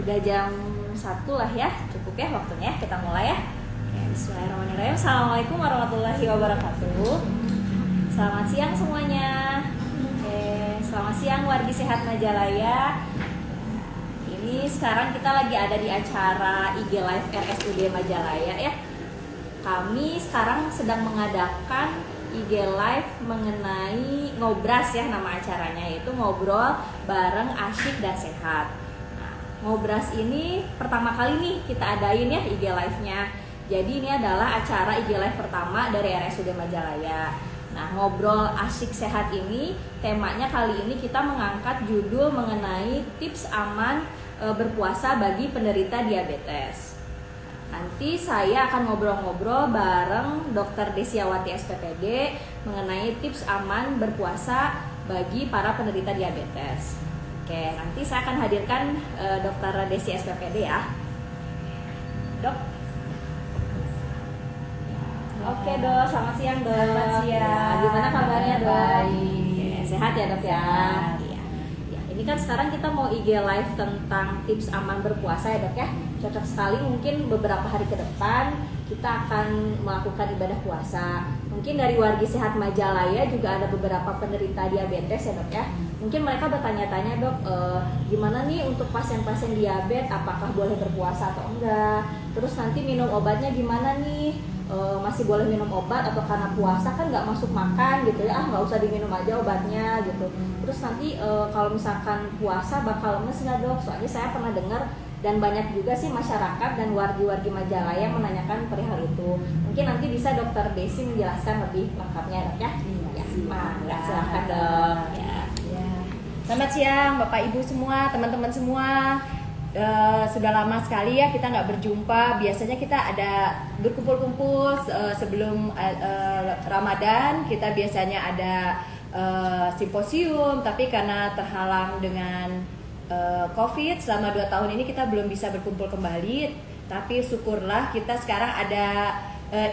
Udah jam 1 lah ya, cukup ya waktunya, kita mulai ya. Oke, bismillahirrahmanirrahim. Assalamualaikum warahmatullahi wabarakatuh. Selamat siang semuanya. Oke, selamat siang wargi sehat Majalaya. Ini sekarang kita lagi ada di acara IG Live RSUD Majalaya ya. Kami sekarang sedang mengadakan IG Live mengenai ngobras ya, nama acaranya, yaitu ngobrol bareng asyik dan sehat. Nah, ngobras ini pertama kali nih kita adain ya IG Live-nya. Jadi ini adalah acara IG Live pertama dari RSUD Majalaya. Nah, ngobrol asyik sehat ini temanya kali ini kita mengangkat judul mengenai tips aman berpuasa bagi penderita diabetes. Nanti saya akan ngobrol-ngobrol bareng Dr. Desiawati SPPD mengenai tips aman berpuasa bagi para penderita diabetes. Oke, nanti saya akan hadirkan Dr. Desi SPPD ya. Dok. Oke dok, selamat siang dok. Selamat siang. Ya, gimana kabarnya dok? Baik. Sehat ya dok ya? Sehat. Iya. Ya, ini kan sekarang kita mau IG live tentang tips aman berpuasa ya dok ya. Cocok sekali, mungkin beberapa hari ke depan kita akan melakukan ibadah puasa. Mungkin dari wargi sehat Majalaya juga ada beberapa penderita diabetes ya dok ya. Mungkin mereka bertanya-tanya dok, gimana nih untuk pasien-pasien diabetes, apakah boleh berpuasa atau enggak? Terus nanti minum obatnya gimana nih? Masih boleh minum obat atau karena puasa kan nggak masuk makan gitu ya, nggak usah diminum aja obatnya gitu. Terus nanti kalau misalkan puasa bakal lemes nggak dok? Soalnya saya pernah dengar dan banyak juga sih masyarakat dan wargi-wargi Majalaya menanyakan perihal itu. Mungkin nanti bisa dokter Desi menjelaskan lebih lengkapnya dok ya. Ya, silakan dok. Ya. Selamat siang Bapak Ibu semua, teman-teman semua. Sudah lama sekali ya kita nggak berjumpa. Biasanya kita ada berkumpul-kumpul sebelum Ramadan. Kita biasanya ada simposium, tapi karena terhalang dengan COVID selama 2 tahun ini kita belum bisa berkumpul kembali. Tapi syukurlah kita sekarang ada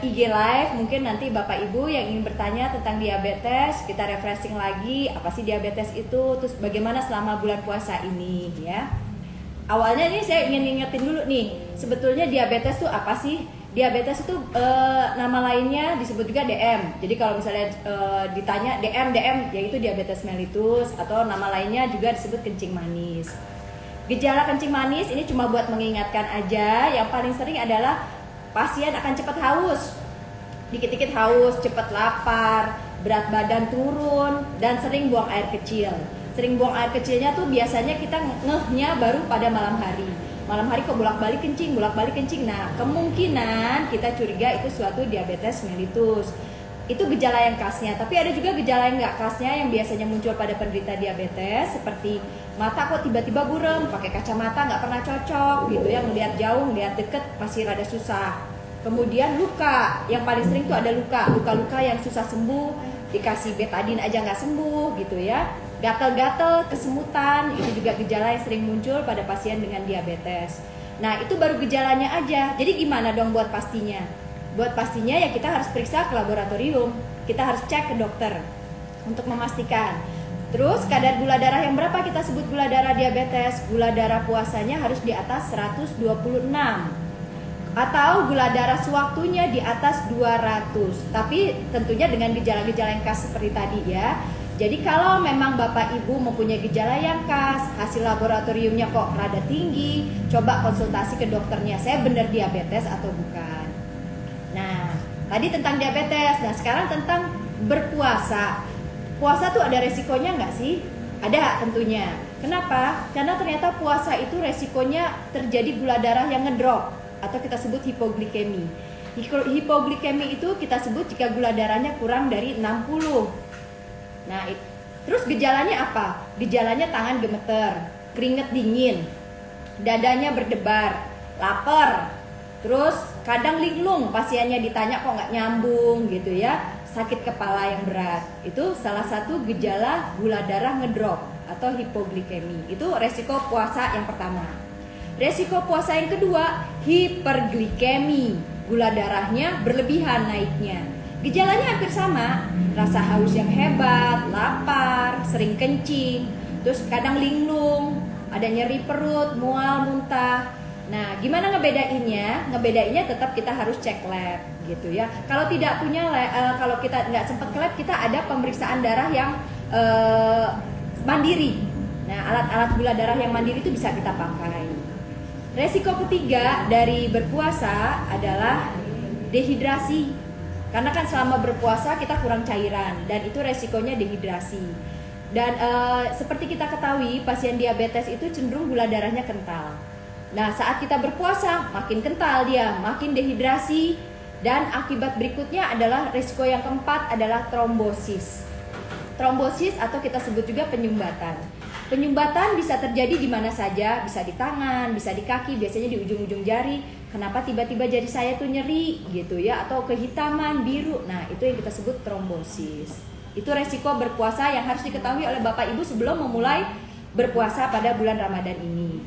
IG Live. Mungkin nanti Bapak Ibu yang ingin bertanya tentang diabetes, kita refreshing lagi apa sih diabetes itu, terus bagaimana selama bulan puasa ini ya. Awalnya ini saya ingin ngingetin dulu nih, sebetulnya diabetes itu apa sih? Diabetes itu nama lainnya disebut juga DM. Jadi kalau misalnya ditanya DM yaitu diabetes mellitus, atau nama lainnya juga disebut kencing manis. Gejala kencing manis ini cuma buat mengingatkan aja. Yang paling sering adalah pasien akan cepat haus, dikit-dikit haus, cepat lapar, berat badan turun, dan sering buang air kecil. Sering buang air kecilnya tuh biasanya kita ngehnya baru pada malam hari. Malam hari kok bolak-balik kencing. Nah, kemungkinan kita curiga itu suatu diabetes mellitus. Itu gejala yang khasnya. Tapi ada juga gejala yang nggak khasnya yang biasanya muncul pada penderita diabetes, seperti mata kok tiba-tiba buram, pakai kacamata nggak pernah cocok gitu ya, ngelihat jauh, ngelihat deket masih rada susah. Kemudian luka, yang paling sering tuh ada luka-luka yang susah sembuh, dikasih betadine aja nggak sembuh gitu ya. Gatal-gatal, kesemutan, itu juga gejala yang sering muncul pada pasien dengan diabetes. Nah, itu baru gejalanya aja. Jadi gimana dong buat pastinya? Buat pastinya ya kita harus periksa ke laboratorium. Kita harus cek ke dokter untuk memastikan. Terus kadar gula darah yang berapa kita sebut gula darah diabetes? Gula darah puasanya harus di atas 126. Atau gula darah sewaktunya di atas 200. Tapi tentunya dengan gejala-gejala yang khas seperti tadi ya. Jadi kalau memang Bapak Ibu mempunyai gejala yang khas, hasil laboratoriumnya kok rada tinggi, coba konsultasi ke dokternya, saya benar diabetes atau bukan. Nah, tadi tentang diabetes. Nah, sekarang tentang berpuasa. Puasa tuh ada resikonya nggak sih? Ada tentunya. Kenapa? Karena ternyata puasa itu resikonya terjadi gula darah yang ngedrop, atau kita sebut hipoglikemi. Hipoglikemi itu kita sebut jika gula darahnya kurang dari 60. Nah, terus gejalanya apa? Gejalanya tangan gemeter, keringet dingin, dadanya berdebar, lapar, terus kadang linglung, pasiennya ditanya kok nggak nyambung gitu ya, sakit kepala yang berat. Itu salah satu gejala gula darah ngedrop atau hipoglikemi. Itu resiko puasa yang pertama. Resiko puasa yang kedua, hiperglikemi, gula darahnya berlebihan naiknya. Gejalanya hampir sama, rasa haus yang hebat, lapar, sering kencing, terus kadang linglung, ada nyeri perut, mual, muntah. Nah, gimana ngebedainnya? Ngebedainnya tetap kita harus cek lab gitu ya. Kalau tidak punya kalau kita nggak sempat ke lab, kita ada pemeriksaan darah yang mandiri. Nah, alat-alat gula darah yang mandiri itu bisa kita pakai. Resiko ketiga dari berpuasa adalah dehidrasi. Karena kan selama berpuasa kita kurang cairan dan itu resikonya dehidrasi. Dan seperti kita ketahui, pasien diabetes itu cenderung gula darahnya kental. Nah, saat kita berpuasa makin kental dia, makin dehidrasi, dan akibat berikutnya adalah resiko yang keempat adalah trombosis. Trombosis atau kita sebut juga penyumbatan. Penyumbatan bisa terjadi di mana saja, bisa di tangan, bisa di kaki, biasanya di ujung-ujung jari. Kenapa tiba-tiba jari saya tuh nyeri gitu ya, atau kehitaman, biru. Nah, itu yang kita sebut trombosis. Itu resiko berpuasa yang harus diketahui oleh Bapak Ibu sebelum memulai berpuasa pada bulan Ramadan ini.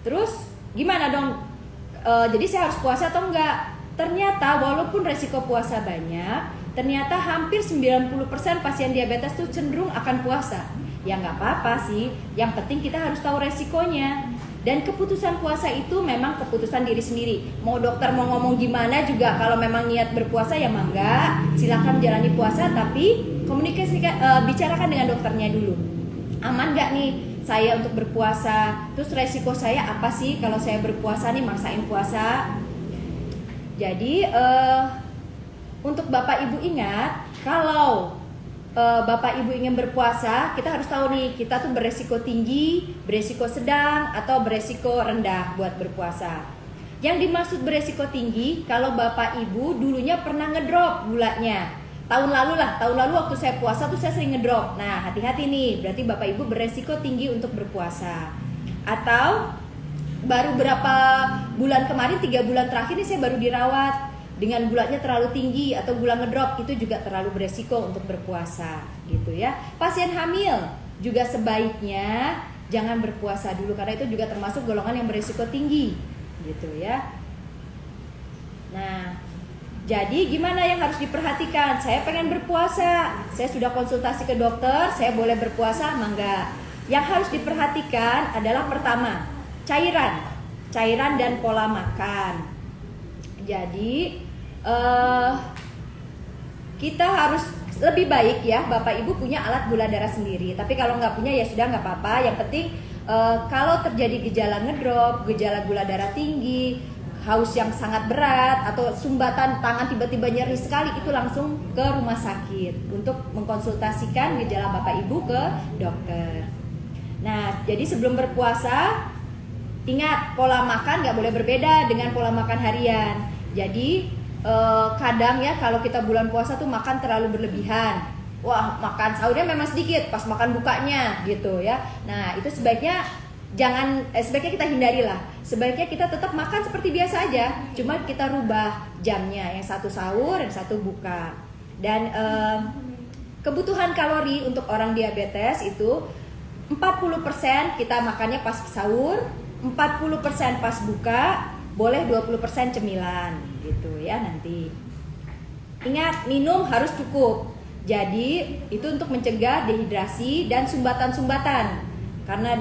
Terus gimana dong? Jadi saya harus puasa atau enggak? Ternyata walaupun resiko puasa banyak, ternyata hampir 90% pasien diabetes tuh cenderung akan puasa. Ya nggak apa-apa sih, yang penting kita harus tahu resikonya. Dan keputusan puasa itu memang keputusan diri sendiri. Mau dokter mau ngomong gimana juga, kalau memang niat berpuasa ya mangga, silakan jalani puasa, tapi bicarakan dengan dokternya dulu. Aman nggak nih saya untuk berpuasa? Terus resiko saya apa sih kalau saya berpuasa nih, maksain puasa? Jadi untuk Bapak Ibu ingat, kalau Bapak Ibu ingin berpuasa, kita harus tahu nih, kita tuh beresiko tinggi, beresiko sedang, atau beresiko rendah buat berpuasa. Yang dimaksud beresiko tinggi, kalau Bapak Ibu dulunya pernah ngedrop gulanya, tahun lalu waktu saya puasa tuh saya sering ngedrop. Nah, hati-hati nih, berarti Bapak Ibu beresiko tinggi untuk berpuasa. Atau baru berapa bulan kemarin, 3 bulan terakhir ini saya baru dirawat dengan gulanya terlalu tinggi atau gula ngedrop, itu juga terlalu beresiko untuk berpuasa gitu ya. Pasien hamil juga sebaiknya jangan berpuasa dulu karena itu juga termasuk golongan yang beresiko tinggi gitu ya. Nah, jadi gimana yang harus diperhatikan? Saya pengen berpuasa, saya sudah konsultasi ke dokter, saya boleh berpuasa mangga. Yang harus diperhatikan adalah pertama, cairan dan pola makan. Jadi kita harus lebih baik ya Bapak Ibu punya alat gula darah sendiri. Tapi kalau nggak punya ya sudah nggak apa-apa. Yang penting kalau terjadi gejala ngedrop, gejala gula darah tinggi, haus yang sangat berat, atau sumbatan tangan tiba-tiba nyeri sekali, itu langsung ke rumah sakit untuk mengkonsultasikan gejala Bapak Ibu ke dokter. Nah, jadi sebelum berpuasa ingat pola makan nggak boleh berbeda dengan pola makan harian. Jadi kadang ya kalau kita bulan puasa tuh makan terlalu berlebihan. Wah, makan sahurnya memang sedikit, pas makan bukanya gitu ya. Nah, itu sebaiknya sebaiknya kita hindari lah. Sebaiknya kita tetap makan seperti biasa aja, cuma kita rubah jamnya, yang satu sahur, yang satu buka. Dan kebutuhan kalori untuk orang diabetes itu 40% kita makannya pas sahur, 40% pas buka, boleh 20% cemilan gitu ya nanti. Ingat, minum harus cukup. Jadi itu untuk mencegah dehidrasi dan sumbatan-sumbatan. Karena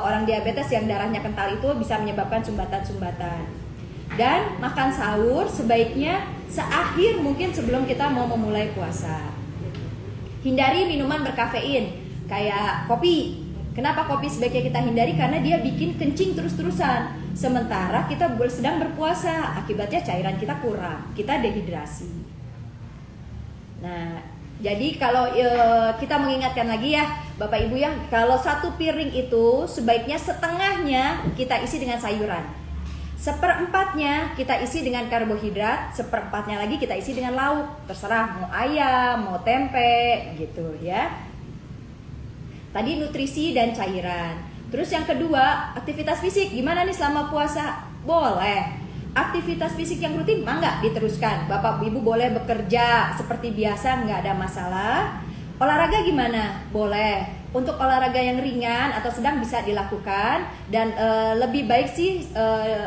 orang diabetes yang darahnya kental itu bisa menyebabkan sumbatan-sumbatan. Dan makan sahur sebaiknya seakhir mungkin sebelum kita mau memulai puasa. Hindari minuman berkafein kayak kopi. Kenapa kopi sebaiknya kita hindari? Karena dia bikin kencing terus-terusan. Sementara kita sedang berpuasa, akibatnya cairan kita kurang, kita dehidrasi. Nah, jadi kalau kita mengingatkan lagi ya Bapak Ibu ya, kalau satu piring itu sebaiknya setengahnya kita isi dengan sayuran, 1/4-nya kita isi dengan karbohidrat, 1/4-nya lagi kita isi dengan lauk. Terserah mau ayam, mau tempe gitu ya. Tadi nutrisi dan cairan. Terus yang kedua, aktivitas fisik. Gimana nih selama puasa? Boleh. Aktivitas fisik yang rutin, mangga diteruskan. Bapak Ibu boleh bekerja seperti biasa, nggak ada masalah. Olahraga gimana? Boleh. Untuk olahraga yang ringan atau sedang bisa dilakukan. Dan lebih baik sih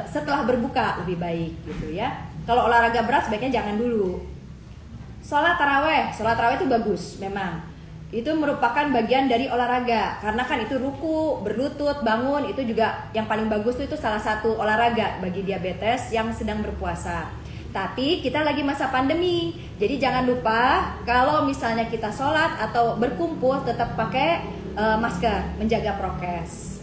setelah berbuka lebih baik gitu ya. Kalau olahraga berat sebaiknya jangan dulu. Sholat taraweh itu bagus memang. itu merupakan bagian dari olahraga karena kan itu ruku, berlutut, bangun itu juga yang paling bagus itu salah satu olahraga bagi diabetes yang sedang berpuasa. Tapi kita lagi masa pandemi, jadi jangan lupa kalau misalnya kita sholat atau berkumpul tetap pakai masker, menjaga prokes.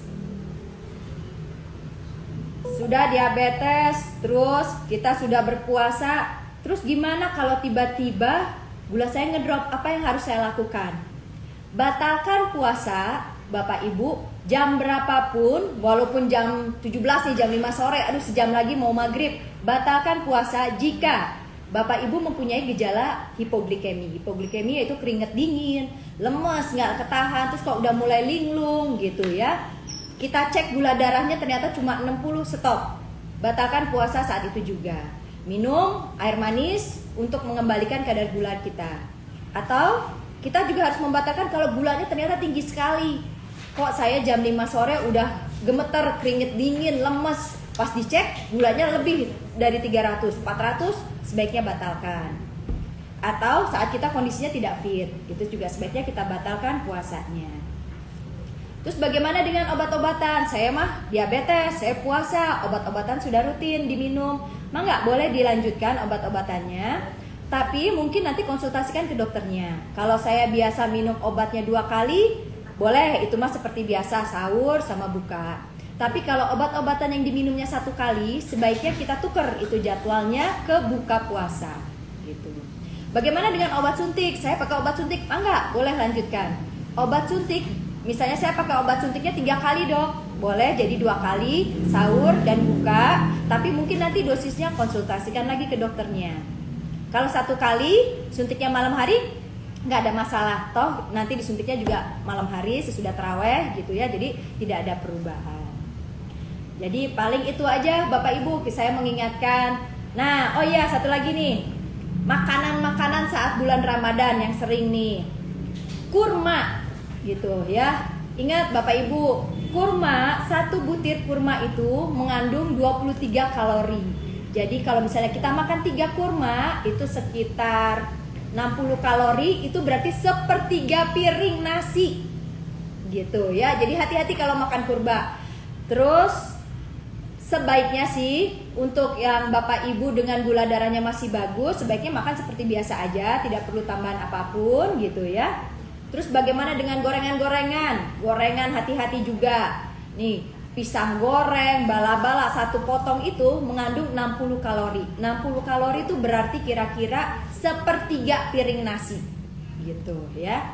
Sudah diabetes, terus kita sudah berpuasa, terus gimana kalau tiba-tiba gula saya ngedrop, apa yang harus saya lakukan? Batalkan puasa, Bapak Ibu, jam berapapun, walaupun jam 17 nih, jam 5 sore, aduh sejam lagi mau maghrib. Batalkan puasa jika Bapak Ibu mempunyai gejala hipoglikemi. Hipoglikemi yaitu keringat dingin, lemes, nggak ketahan, terus kok udah mulai linglung gitu ya. Kita cek gula darahnya ternyata cuma 60, stop. Batalkan puasa saat itu juga. Minum air manis untuk mengembalikan kadar gula kita. Atau kita juga harus membatalkan kalau gulanya ternyata tinggi sekali. Kok saya jam 5 sore udah gemeter, keringet dingin, lemes. Pas dicek gulanya lebih dari 300, 400, sebaiknya batalkan. Atau saat kita kondisinya tidak fit, itu juga sebaiknya kita batalkan puasanya. Terus bagaimana dengan obat-obatan? Saya mah diabetes, saya puasa, obat-obatan sudah rutin diminum. Nggak boleh dilanjutkan obat-obatannya. Tapi mungkin nanti konsultasikan ke dokternya. Kalau saya biasa minum obatnya 2 kali, boleh, itu mah seperti biasa, sahur sama buka. Tapi kalau obat-obatan yang diminumnya 1 kali, sebaiknya kita tuker itu jadwalnya ke buka puasa gitu. Bagaimana dengan obat suntik? Saya pakai obat suntik, enggak, boleh lanjutkan. Obat suntik, misalnya saya pakai obat suntiknya 3 kali dok, boleh jadi 2 kali, sahur dan buka. Tapi mungkin nanti dosisnya konsultasikan lagi ke dokternya. Kalau 1 kali suntiknya malam hari, nggak ada masalah, toh nanti disuntiknya juga malam hari sesudah taraweh gitu ya, jadi tidak ada perubahan. Jadi paling itu aja Bapak Ibu, saya mengingatkan. Nah, oh iya, satu lagi nih, makanan-makanan saat bulan Ramadan yang sering nih, kurma gitu ya. Ingat Bapak Ibu, kurma, 1 butir kurma itu mengandung 23 kalori. Jadi kalau misalnya kita makan 3 kurma itu sekitar 60 kalori, itu berarti 1/3 piring nasi gitu ya. Jadi hati-hati kalau makan kurma. Terus sebaiknya sih untuk yang Bapak Ibu dengan gula darahnya masih bagus, sebaiknya makan seperti biasa aja, tidak perlu tambahan apapun gitu ya. Terus bagaimana dengan gorengan-gorengan? Gorengan hati-hati juga. Nih, pisang goreng, bala-bala 1 potong itu mengandung 60 kalori. 60 kalori itu berarti kira-kira 1/3 piring nasi gitu ya.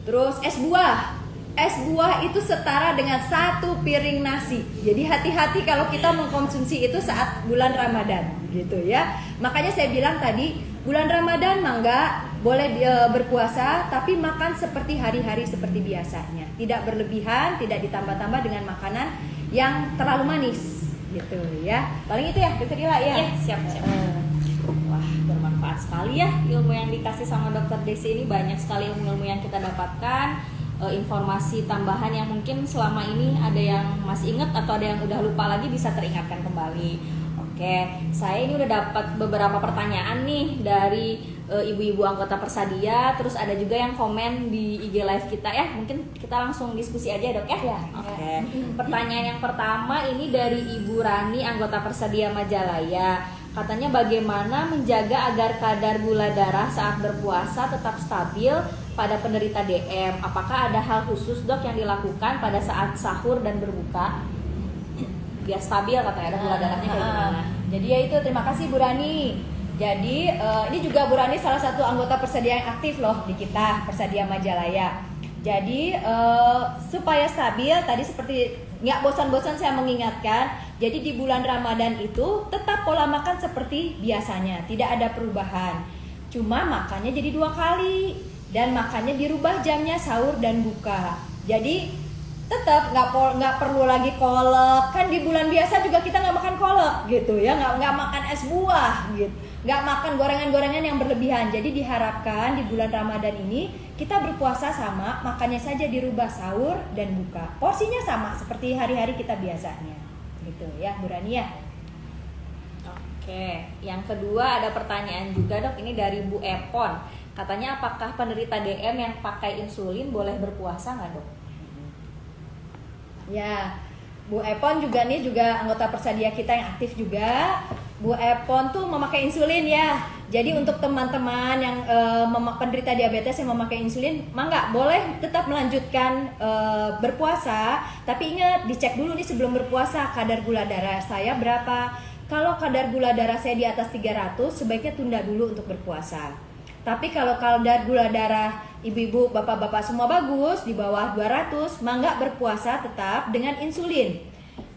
Terus es buah. Es buah itu setara dengan 1 piring nasi. Jadi hati-hati kalau kita mengkonsumsi itu saat bulan Ramadan gitu ya. Makanya saya bilang tadi, bulan Ramadan mangga boleh berpuasa, tapi makan seperti hari-hari seperti biasanya. Tidak berlebihan, tidak ditambah-tambah dengan makanan yang terlalu manis gitu ya. Paling itu ya, Dokter Ila ya. Iya, siap. Wah, bermanfaat sekali ya ilmu yang dikasih sama Dokter Desi ini. Banyak sekali ilmu-ilmu yang kita dapatkan, informasi tambahan yang mungkin selama ini ada yang masih ingat atau ada yang udah lupa lagi bisa teringatkan kembali. Oke, saya ini udah dapat beberapa pertanyaan nih dari ibu-ibu anggota Persadia, terus ada juga yang komen di IG live kita ya. Mungkin kita langsung diskusi aja dok ya. Ya. Oke. Pertanyaan yang pertama ini dari Ibu Rani anggota Persadia Majalaya. Katanya bagaimana menjaga agar kadar gula darah saat berpuasa tetap stabil pada penderita DM? Apakah ada hal khusus dok yang dilakukan pada saat sahur dan berbuka biar stabil, katanya ada gula darahnya kayak gimana? Jadi ya itu, terima kasih Bu Rani. Jadi ini juga Bu Rani salah satu anggota Persadia yang aktif loh di kita Persadia Majalaya. Jadi supaya stabil, tadi seperti nggak bosan-bosan saya mengingatkan. Jadi di bulan Ramadan itu tetap pola makan seperti biasanya, tidak ada perubahan. Cuma makannya jadi 2 kali dan makannya dirubah jamnya sahur dan buka. Jadi tetap nggak perlu lagi kolak, kan di bulan biasa juga kita nggak makan kolak gitu ya, nggak makan es buah gitu, nggak makan gorengan-gorengan yang berlebihan. Jadi diharapkan di bulan Ramadan ini kita berpuasa sama, makannya saja dirubah sahur dan buka, porsinya sama seperti hari-hari kita biasanya gitu ya Bu Rani ya. Oke, yang kedua ada pertanyaan juga dok, ini dari Bu Epon. Katanya apakah penderita DM yang pakai insulin boleh berpuasa nggak dok? Ya, Bu Epon juga nih juga anggota Persadia kita yang aktif juga. Bu Epon tuh memakai insulin ya. Jadi untuk teman-teman yang penderita diabetes yang memakai insulin, mangga boleh tetap melanjutkan berpuasa. Tapi ingat dicek dulu nih sebelum berpuasa kadar gula darah saya berapa. Kalau kadar gula darah saya di atas 300, sebaiknya tunda dulu untuk berpuasa. Tapi kalau kadar gula darah ibu-ibu, bapak-bapak semua bagus, di bawah 200, mangga berpuasa tetap dengan insulin.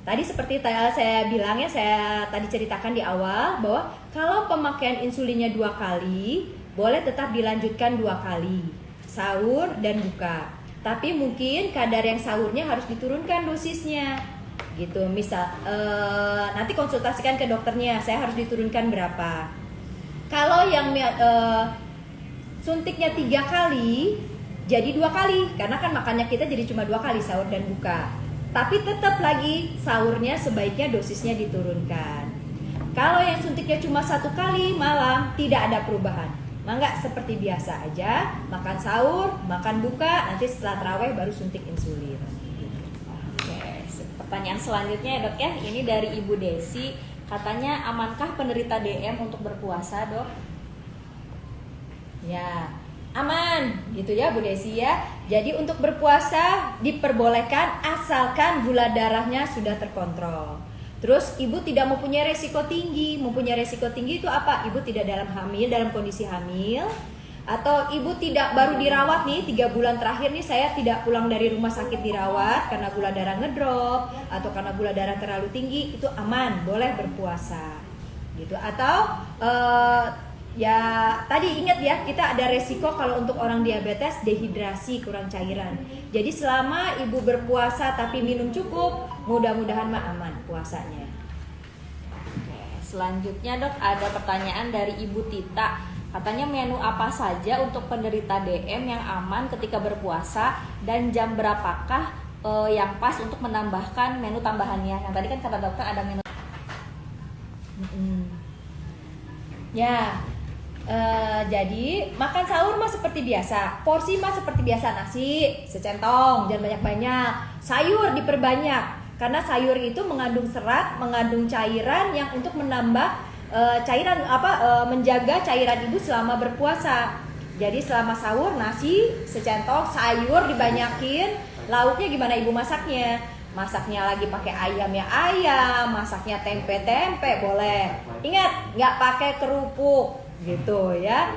Tadi seperti saya bilang ya, saya tadi ceritakan di awal bahwa kalau pemakaian insulinnya 2 kali, boleh tetap dilanjutkan 2 kali, sahur dan buka. Tapi mungkin kadar yang sahurnya harus diturunkan dosisnya, gitu. Misal nanti konsultasikan ke dokternya, saya harus diturunkan berapa. Kalau yang suntiknya 3 kali, jadi 2 kali, karena kan makannya kita jadi cuma 2 kali, sahur dan buka. Tapi tetap lagi sahurnya sebaiknya dosisnya diturunkan. Kalau yang suntiknya cuma 1 kali malam, tidak ada perubahan. Mangga seperti biasa aja, makan sahur, makan buka, nanti setelah tarawih baru suntik insulin. Oke, pertanyaan selanjutnya ya dok ya, ini dari Ibu Desi. Katanya amankah penderita DM untuk berpuasa dok? Ya, aman gitu ya Bu Desi ya. Jadi untuk berpuasa diperbolehkan asalkan gula darahnya sudah terkontrol. Terus ibu tidak mempunyai resiko tinggi. Mempunyai resiko tinggi itu apa? Ibu tidak dalam kondisi hamil, atau ibu tidak baru dirawat nih 3 bulan terakhir nih saya tidak pulang dari rumah sakit dirawat karena gula darah ngedrop atau karena gula darah terlalu tinggi, itu aman, boleh berpuasa gitu. Atau ya tadi ingat ya, kita ada resiko kalau untuk orang diabetes dehidrasi, kurang cairan. Jadi selama ibu berpuasa tapi minum cukup, mudah-mudahan mah aman puasanya. Oke, selanjutnya dok ada pertanyaan dari Ibu Tita. Katanya menu apa saja untuk penderita DM yang aman ketika berpuasa dan jam berapakah yang pas untuk menambahkan menu tambahannya? Yang tadi kan kata dokter ada menu. Ya. Jadi makan sahur mah seperti biasa, porsi mah seperti biasa, nasi secentong, jangan banyak-banyak. Sayur diperbanyak karena sayur itu mengandung serat, mengandung cairan yang untuk menambah menjaga cairan ibu selama berpuasa. Jadi selama sahur nasi secentong, sayur dibanyakin. Lauknya gimana ibu masaknya? Masaknya lagi pakai ayam ya ayam, masaknya tempe boleh. Ingat, nggak pakai kerupuk gitu ya.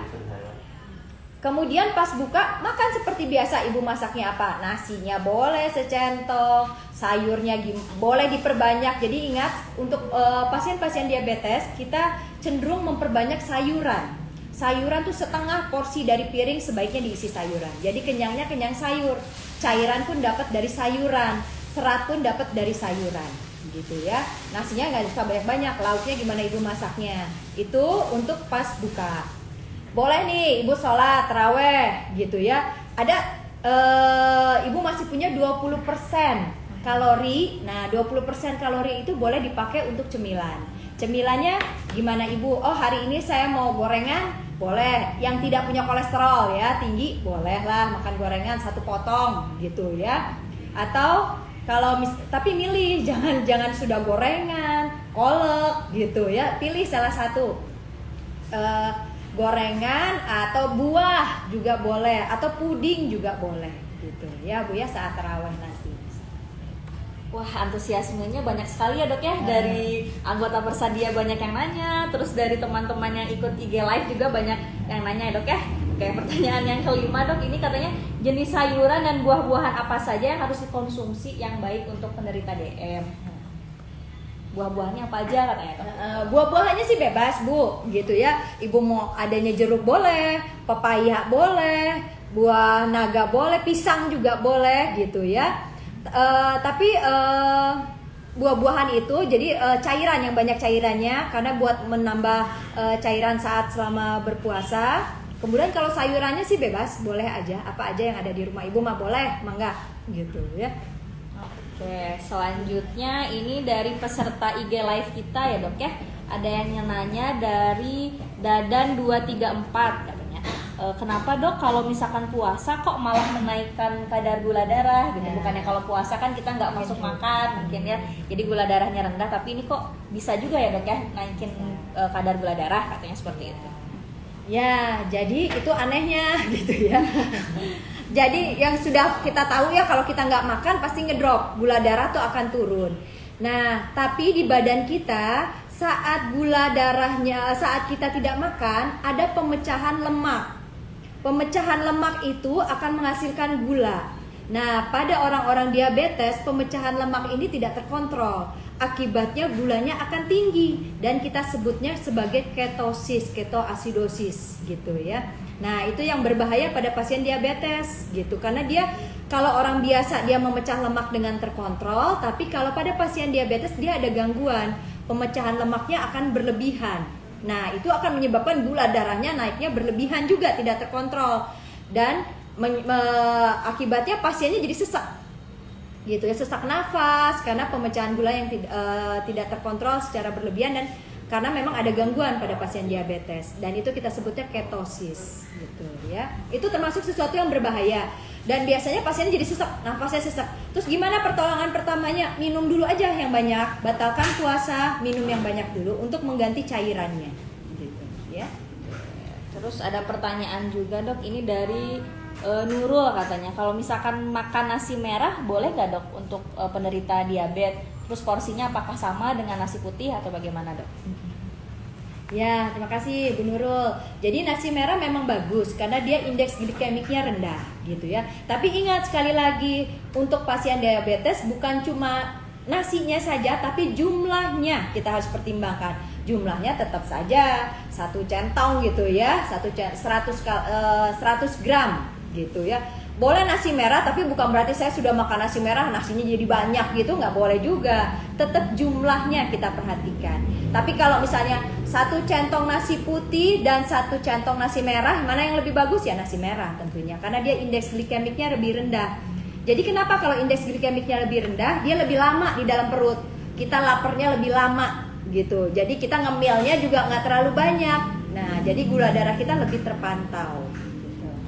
Kemudian pas buka makan seperti biasa, ibu masaknya apa? Nasinya boleh secentong, sayurnya boleh diperbanyak. Jadi ingat, untuk pasien-pasien diabetes kita cenderung memperbanyak sayuran. Sayuran tuh setengah porsi dari piring sebaiknya diisi sayuran. Jadi kenyangnya kenyang sayur, cairan pun dapat dari sayuran, serat pun dapat dari sayuran gitu ya. Nasinya nggak usah banyak-banyak, lauknya gimana ibu masaknya, itu untuk pas buka. Boleh nih ibu sholat taraweh gitu ya, ada ibu masih punya 20% kalori. Nah 20% kalori itu boleh dipakai untuk cemilan. Cemilannya gimana ibu? Oh hari ini saya mau gorengan, boleh. Yang tidak punya kolesterol ya tinggi, bolehlah makan gorengan 1 potong gitu ya. Atau tapi milih, jangan sudah gorengan, kolak gitu ya. Pilih salah satu, gorengan atau buah juga boleh, atau puding juga boleh gitu ya Bu ya saat tarawih nanti. Wah, antusiasmenya banyak sekali ya dok ya. Dari anggota Persadia banyak yang nanya, terus dari teman-teman yang ikut IG Live juga banyak yang nanya ya dok ya. Oke, pertanyaan yang kelima dok, ini katanya jenis sayuran dan buah-buahan apa saja yang harus dikonsumsi yang baik untuk penderita DM? Buah-buahannya apa aja katanya dok? Buah-buahannya sih bebas Bu, gitu ya. Ibu mau adanya jeruk boleh, pepaya boleh, buah naga boleh, pisang juga boleh gitu ya. Tapi buah-buahan itu jadi cairan yang banyak cairannya, karena buat menambah cairan saat selama berpuasa. Kemudian kalau sayurannya sih bebas, boleh aja, apa aja yang ada di rumah ibu mah boleh, mangga gitu ya. Oke, selanjutnya ini dari peserta IG Live kita ya dok ya. Ada yang nanya dari Dadan 234 katanya. kenapa dok kalau misalkan puasa kok malah menaikkan kadar gula darah gitu? Bukannya kalau puasa kan kita nggak masuk makan mungkin ya, jadi gula darahnya rendah, tapi ini kok bisa juga ya dok ya naikin kadar gula darah, katanya seperti itu. Ya, jadi itu anehnya gitu ya. Jadi yang sudah kita tahu ya, kalau kita nggak makan pasti ngedrop, gula darah tuh akan turun. Nah, tapi di badan kita saat gula darahnya, saat kita tidak makan, ada pemecahan lemak. Pemecahan lemak itu akan menghasilkan gula. Nah, pada orang-orang diabetes, pemecahan lemak ini tidak terkontrol. Akibatnya gulanya akan tinggi dan kita sebutnya sebagai ketosis, ketoasidosis gitu ya. Nah, itu yang berbahaya pada pasien diabetes gitu, karena dia kalau orang biasa dia memecah lemak dengan terkontrol, tapi kalau pada pasien diabetes dia ada gangguan, pemecahan lemaknya akan berlebihan. Nah, itu akan menyebabkan gula darahnya naiknya berlebihan juga, tidak terkontrol, dan akibatnya pasiennya jadi sesak gitu ya, sesak nafas karena pemecahan gula yang tidak terkontrol secara berlebihan, dan karena memang ada gangguan pada pasien diabetes, dan itu kita sebutnya ketosis gitu ya. Itu termasuk sesuatu yang berbahaya, dan biasanya pasiennya jadi sesak, nafasnya sesak. Terus gimana pertolongan pertamanya? Minum dulu aja yang banyak, batalkan puasa, minum yang banyak dulu untuk mengganti cairannya gitu ya. Terus ada pertanyaan juga dok, ini dari Nurul, katanya kalau misalkan makan nasi merah boleh nggak dok untuk penderita diabetes? Terus porsinya apakah sama dengan nasi putih atau bagaimana dok? Ya, terima kasih Bu Nurul. Jadi nasi merah memang bagus karena dia indeks glikemiknya rendah gitu ya. Tapi ingat sekali lagi, untuk pasien diabetes bukan cuma nasinya saja, tapi jumlahnya kita harus pertimbangkan. Jumlahnya tetap saja 1 centong gitu ya, 100 gram gitu ya. Boleh nasi merah, tapi bukan berarti saya sudah makan nasi merah nasinya jadi banyak gitu, nggak boleh juga. Tetap jumlahnya kita perhatikan. Tapi kalau misalnya 1 centong nasi putih dan 1 centong nasi merah, mana yang lebih bagus? Ya nasi merah tentunya, karena dia indeks glikemiknya lebih rendah. Jadi kenapa kalau indeks glikemiknya lebih rendah? Dia lebih lama di dalam perut, kita laparnya lebih lama gitu. Jadi kita ngemilnya juga nggak terlalu banyak. Nah, jadi gula darah kita lebih terpantau.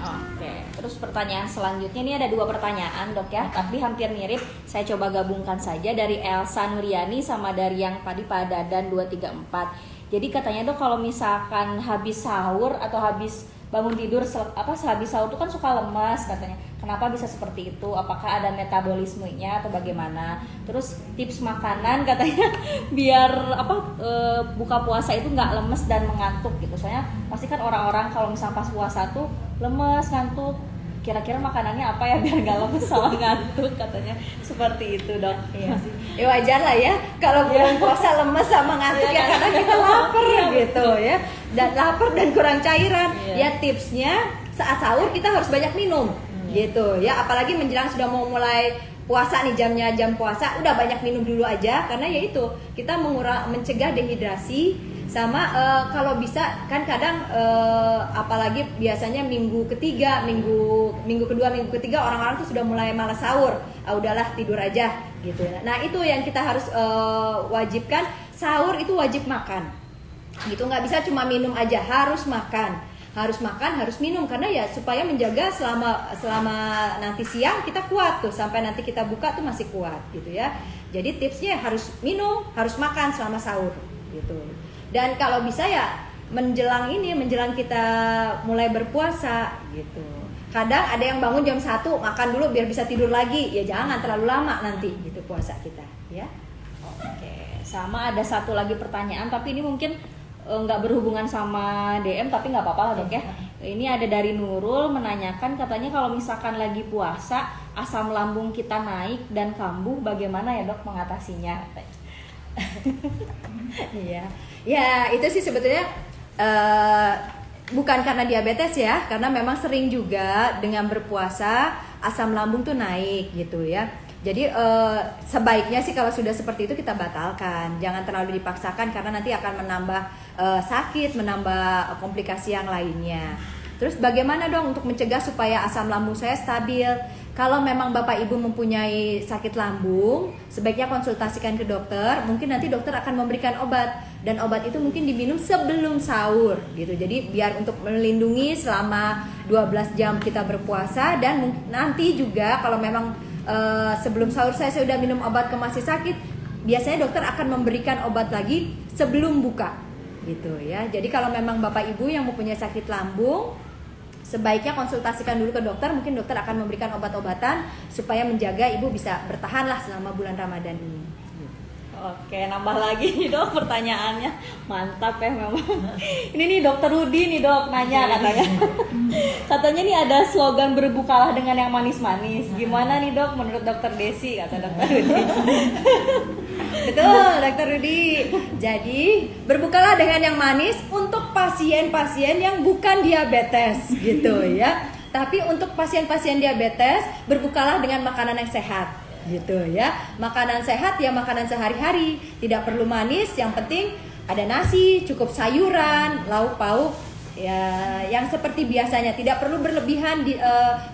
Oke, terus pertanyaan selanjutnya, ini ada 2 pertanyaan dok ya, tapi hampir mirip. Saya coba gabungkan saja, dari Elsa Nuriani sama dari yang tadi Pak Dadan 234. Jadi katanya dok, kalau misalkan habis sahur atau habis bangun tidur, sehabis sahur itu kan suka lemas katanya. Kenapa bisa seperti itu? Apakah ada metabolismenya atau bagaimana? Terus tips makanan katanya biar buka puasa itu nggak lemes dan mengantuk gitu. Soalnya pasti kan orang-orang kalau misalnya pas puasa tuh lemes, ngantuk. Kira-kira makanannya apa ya biar nggak lemes sama ngantuk, katanya seperti itu dok. Iya sih. Ya wajar lah ya kalau bulan puasa lemes sama ngantuk ya, karena kita lapar gitu ya, dan lapar dan kurang cairan. Ya tipsnya saat sahur kita harus banyak minum gitu ya, apalagi menjelang sudah mau mulai puasa nih, jam puasa udah banyak minum dulu aja, karena ya itu kita mencegah dehidrasi. Sama kalau bisa kan kadang apalagi biasanya minggu kedua, minggu ketiga orang-orang tuh sudah mulai malas sahur. Udahlah tidur aja gitu. Nah, itu yang kita harus wajibkan, sahur itu wajib makan. Gitu, nggak bisa cuma minum aja, harus makan. Harus minum, karena ya supaya menjaga selama nanti siang kita kuat tuh, sampai nanti kita buka tuh masih kuat gitu ya. Jadi tipsnya harus minum, harus makan selama sahur gitu. Dan kalau bisa ya menjelang kita mulai berpuasa gitu. Kadang ada yang bangun jam 1 makan dulu biar bisa tidur lagi. Ya jangan terlalu lama nanti gitu puasa kita ya. Oke, sama ada satu lagi pertanyaan, tapi ini mungkin nggak berhubungan sama DM, tapi nggak apa-apa lah dok ya. Ini ada dari Nurul menanyakan, katanya kalau misalkan lagi puasa asam lambung kita naik dan kambuh, bagaimana ya dok mengatasinya? Iya, ya itu sih sebetulnya bukan karena diabetes ya, karena memang sering juga dengan berpuasa asam lambung tuh naik gitu ya. Jadi sebaiknya sih kalau sudah seperti itu kita batalkan, jangan terlalu dipaksakan karena nanti akan menambah sakit, menambah komplikasi yang lainnya. Terus bagaimana dong untuk mencegah supaya asam lambung saya stabil? Kalau memang Bapak Ibu mempunyai sakit lambung, sebaiknya konsultasikan ke dokter. Mungkin nanti dokter akan memberikan obat, dan obat itu mungkin diminum sebelum sahur gitu. Jadi biar untuk melindungi selama 12 jam kita berpuasa, dan nanti juga kalau memang sebelum sahur saya sudah minum obat ke masih sakit, biasanya dokter akan memberikan obat lagi sebelum buka gitu ya. Jadi kalau memang Bapak Ibu yang mempunyai sakit lambung, sebaiknya konsultasikan dulu ke dokter. Mungkin dokter akan memberikan obat-obatan supaya menjaga ibu bisa bertahanlah selama bulan Ramadan ini. Oke, nambah lagi nih dok pertanyaannya. Mantap ya memang. Ini nih dokter Rudi nih dok nanya katanya. Katanya nih ada slogan berbukalah dengan yang manis-manis. Gimana nih dok menurut dokter Desi, kata dokter Rudi. Betul, dokter Rudi. Jadi berbukalah dengan yang manis untuk pasien-pasien yang bukan diabetes gitu ya. Tapi untuk pasien-pasien diabetes, berbukalah dengan makanan yang sehat gitu ya. Makanan sehat ya makanan sehari-hari, tidak perlu manis, yang penting ada nasi, cukup sayuran, lauk pauk ya yang seperti biasanya, tidak perlu berlebihan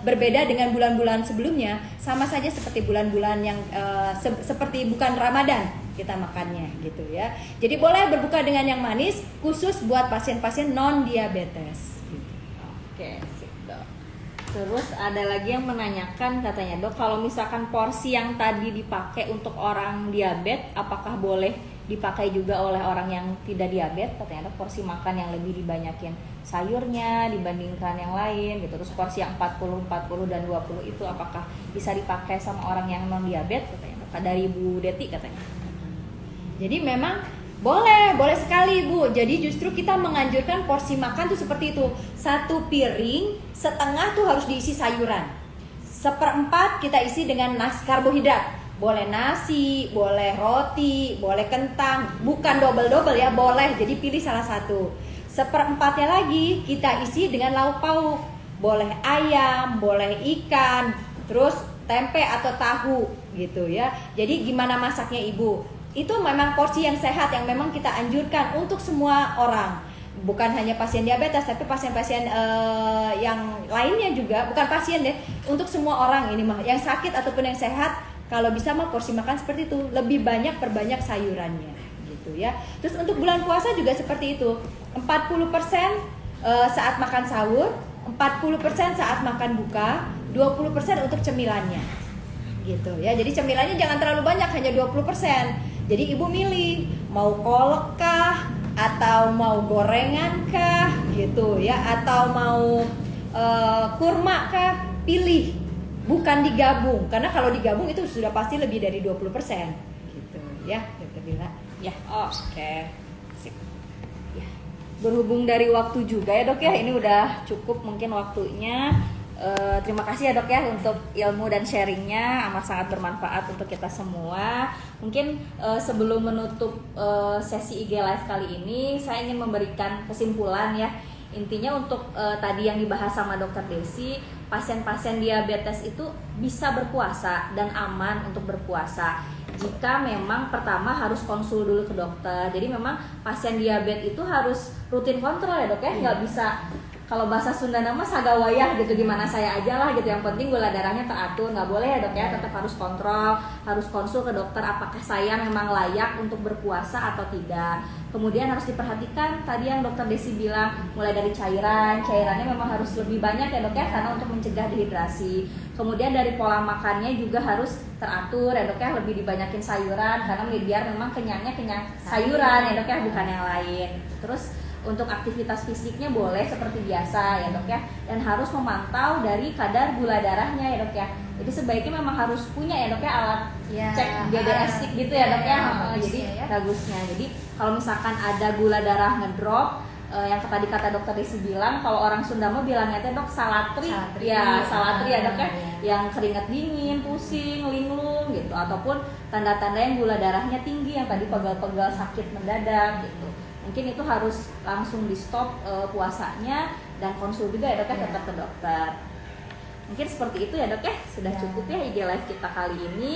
berbeda dengan bulan-bulan sebelumnya. Sama saja seperti bulan-bulan yang seperti bukan Ramadan kita makannya gitu ya. Jadi boleh berbuka dengan yang manis khusus buat pasien-pasien non diabetes. Oke, sip dok. Terus ada lagi yang menanyakan katanya dok, kalau misalkan porsi yang tadi dipakai untuk orang diabetes, apakah boleh dipakai juga oleh orang yang tidak diabetes? Katanya dok, porsi makan yang lebih dibanyakin sayurnya dibandingkan yang lain gitu. Terus porsi yang 40, 40 dan 20 itu apakah bisa dipakai sama orang yang non diabetes? Katanya dok, dari Bu Deti katanya. Jadi memang boleh sekali Bu. Jadi justru kita menganjurkan porsi makan tuh seperti itu. 1 piring setengah tuh harus diisi sayuran. 1/4 kita isi dengan karbohidrat. Boleh nasi, boleh roti, boleh kentang. Bukan double-double ya, boleh. Jadi pilih salah satu. 1/4-nya lagi kita isi dengan lauk pauk. Boleh ayam, boleh ikan, terus tempe atau tahu gitu ya. Jadi gimana masaknya Ibu? Itu memang porsi yang sehat yang memang kita anjurkan untuk semua orang. Bukan hanya pasien diabetes, tapi pasien-pasien yang lainnya juga. Bukan pasien deh, untuk semua orang ini mah, yang sakit ataupun yang sehat. Kalau bisa mah porsi makan seperti itu, lebih banyak perbanyak sayurannya gitu ya. Terus untuk bulan puasa juga seperti itu. 40% saat makan sahur, 40% saat makan buka, 20% untuk cemilannya. Gitu ya. Jadi cemilannya jangan terlalu banyak, hanya 20%. Jadi ibu milih mau kolak kah, atau mau gorengan kah gitu ya, atau mau kurma kah, pilih. Bukan digabung, karena kalau digabung itu sudah pasti lebih dari 20% gitu ya, Dokter Bila. Ya, oke. Sip. Ya. Berhubung dari waktu juga ya dok ya, ini udah cukup mungkin waktunya. Terima kasih ya dok ya untuk ilmu dan sharingnya, amat sangat bermanfaat untuk kita semua. Mungkin sebelum menutup sesi IG Live kali ini, saya ingin memberikan kesimpulan ya. Intinya untuk tadi yang dibahas sama dokter Desi, pasien-pasien diabetes itu bisa berpuasa dan aman untuk berpuasa jika memang pertama harus konsul dulu ke dokter. Jadi memang pasien diabetes itu harus rutin kontrol ya dok ya, nggak bisa kalau bahasa Sunda nama sagawayah gitu, gimana saya aja lah gitu, yang penting gula darahnya teratur. Nggak boleh ya dok ya, tetap harus kontrol, harus konsul ke dokter apakah saya memang layak untuk berpuasa atau tidak. Kemudian harus diperhatikan tadi yang dokter Desi bilang, mulai dari cairannya memang harus lebih banyak ya dok ya, karena untuk mencegah dehidrasi. Kemudian dari pola makannya juga harus teratur ya dok ya, lebih dibanyakin sayuran, karena biar memang kenyang sayuran ya dok ya, bukan yang lain. Terus untuk aktivitas fisiknya boleh seperti biasa ya dok ya, dan harus memantau dari kadar gula darahnya ya dok ya. Jadi sebaiknya memang harus punya ya dok ya alat cek GDS stick gitu ya dok ya. Jadi bagusnya. Jadi kalau misalkan ada gula darah ngedrop, yang tadi kata dokter Desi bilang, kalau orang Sunda mah bilangnya teh dok salatri ya dok ya, yang keringat dingin, pusing, linglung gitu, ataupun tanda-tanda yang gula darahnya tinggi, yang tadi pegal-pegal sakit mendadak gitu. Mungkin itu harus langsung di stop puasanya dan konsul juga ya dok ya, tetap ke dokter. Mungkin seperti itu ya dok ya, sudah Ya. cukup ya IG live kita kali ini.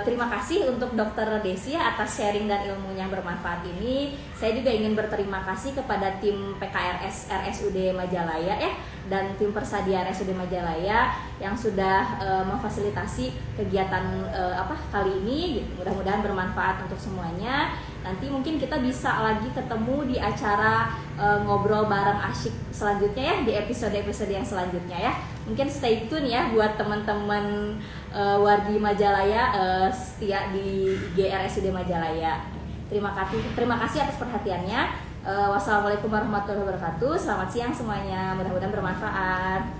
Terima kasih untuk Dokter Desi ya atas sharing dan ilmunya yang bermanfaat ini. Saya juga ingin berterima kasih kepada tim PKRS RSUD Majalaya ya, dan tim Persadia RSUD Majalaya yang sudah memfasilitasi kegiatan kali ini. Mudah-mudahan bermanfaat untuk semuanya. Nanti mungkin kita bisa lagi ketemu di acara ngobrol bareng asyik selanjutnya ya, di episode-episode yang selanjutnya ya. Mungkin stay tune ya buat teman-teman Wardi Majalaya setia di GRSUD Majalaya. Terima kasih atas perhatiannya. Wassalamualaikum warahmatullahi wabarakatuh. Selamat siang semuanya. Mudah-mudahan bermanfaat.